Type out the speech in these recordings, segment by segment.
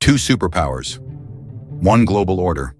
Two superpowers. One global order.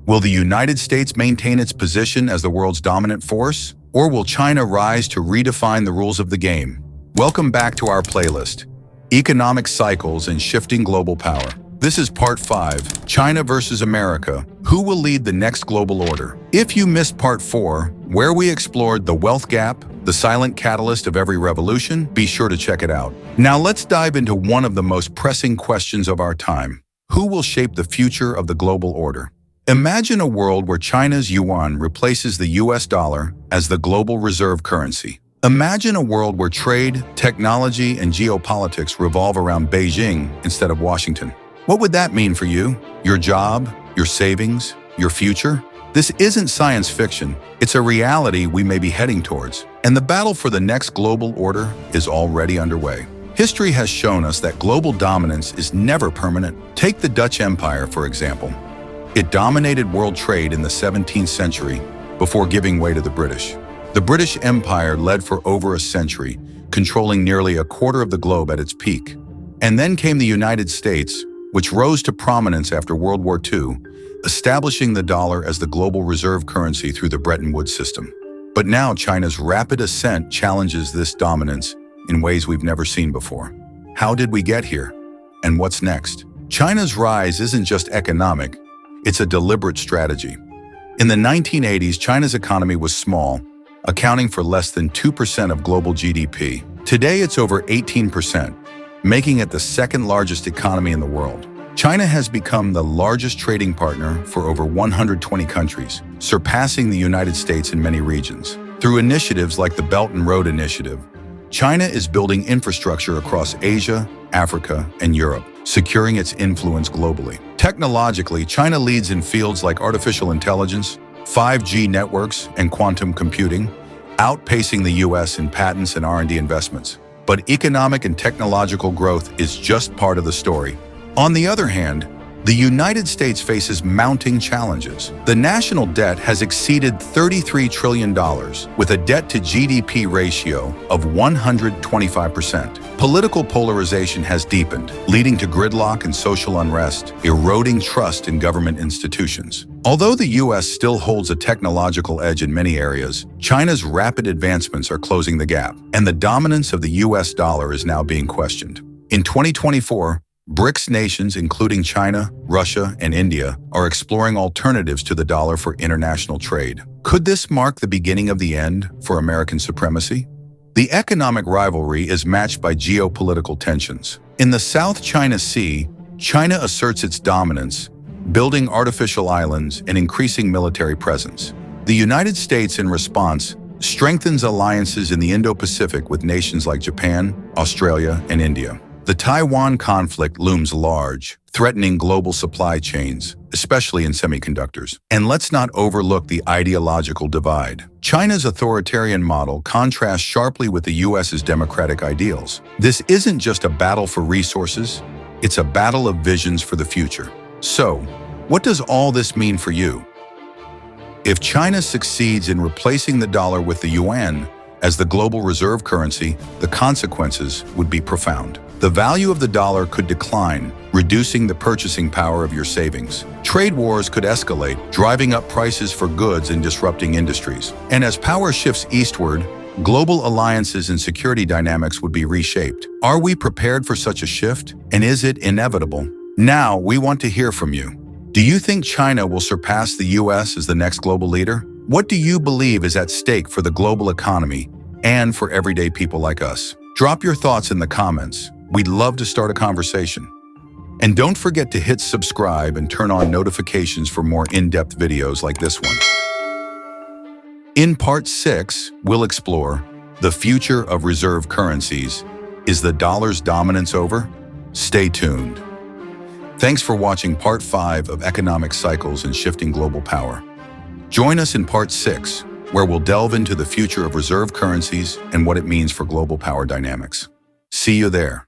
Will the United States maintain its position as the world's dominant force, or will China rise to redefine the rules of the game? Welcome back to our playlist, Economic Cycles and Shifting Global Power. This is Part 5, China versus America, Who will lead the next global order? If you missed Part 4, where we explored the wealth gap, the silent catalyst of every revolution, be sure to check it out. Now let's dive into one of the most pressing questions of our time. Who will shape the future of the global order? Imagine a world where China's Yuan replaces the U.S. dollar as the global reserve currency. Imagine a world where trade, technology, and geopolitics revolve around Beijing instead of Washington. What would that mean for you, your job, your savings, your future? This isn't science fiction. It's a reality we may be heading towards. And the battle for the next global order is already underway. History has shown us that global dominance is never permanent. Take the Dutch Empire, for example. It dominated world trade in the 17th century before giving way to the British. The British Empire led for over a century, controlling nearly a quarter of the globe at its peak. And then came the United States, which rose to prominence after World War II, establishing the dollar as the global reserve currency through the Bretton Woods system. But now China's rapid ascent challenges this dominance in ways we've never seen before. How did we get here? And what's next? China's rise isn't just economic, it's a deliberate strategy. In the 1980s, China's economy was small, accounting for less than 2% of global GDP. Today, it's over 18%, making it the second largest economy in the world. China has become the largest trading partner for over 120 countries, surpassing the United States in many regions. Through initiatives like the Belt and Road Initiative, China is building infrastructure across Asia, Africa, and Europe, securing its influence globally. Technologically, China leads in fields like artificial intelligence, 5G networks, and quantum computing, outpacing the U.S. in patents and R&D investments. But economic and technological growth is just part of the story. On the other hand, the United States faces mounting challenges. The national debt has exceeded $33 trillion, with a debt-to-GDP ratio of 125%. Political polarization has deepened, leading to gridlock and social unrest, eroding trust in government institutions. Although the U.S. still holds a technological edge in many areas, China's rapid advancements are closing the gap, and the dominance of the U.S. dollar is now being questioned. In 2024, BRICS nations, including China, Russia, and India, are exploring alternatives to the dollar for international trade. Could this mark the beginning of the end for American supremacy? The economic rivalry is matched by geopolitical tensions. In the South China Sea, China asserts its dominance, building artificial islands and increasing military presence. The United States, in response, strengthens alliances in the Indo-Pacific with nations like Japan, Australia, and India. The Taiwan conflict looms large, threatening global supply chains, especially in semiconductors. And let's not overlook the ideological divide. China's authoritarian model contrasts sharply with the U.S.'s democratic ideals. This isn't just a battle for resources, it's a battle of visions for the future. So, what does all this mean for you? If China succeeds in replacing the dollar with the yuan as the global reserve currency, the consequences would be profound. The value of the dollar could decline, reducing the purchasing power of your savings. Trade wars could escalate, driving up prices for goods and disrupting industries. And as power shifts eastward, global alliances and security dynamics would be reshaped. Are we prepared for such a shift? And is it inevitable? Now, we want to hear from you. Do you think China will surpass the U.S. as the next global leader? What do you believe is at stake for the global economy and for everyday people like us? Drop your thoughts in the comments. We'd love to start a conversation. And don't forget to hit subscribe and turn on notifications for more in-depth videos like this one. In Part 6, we'll explore the future of reserve currencies. Is the dollar's dominance over? Stay tuned. Thanks for watching Part 5 of Economic Cycles and Shifting Global Power. Join us in Part 6, where we'll delve into the future of reserve currencies and what it means for global power dynamics. See you there.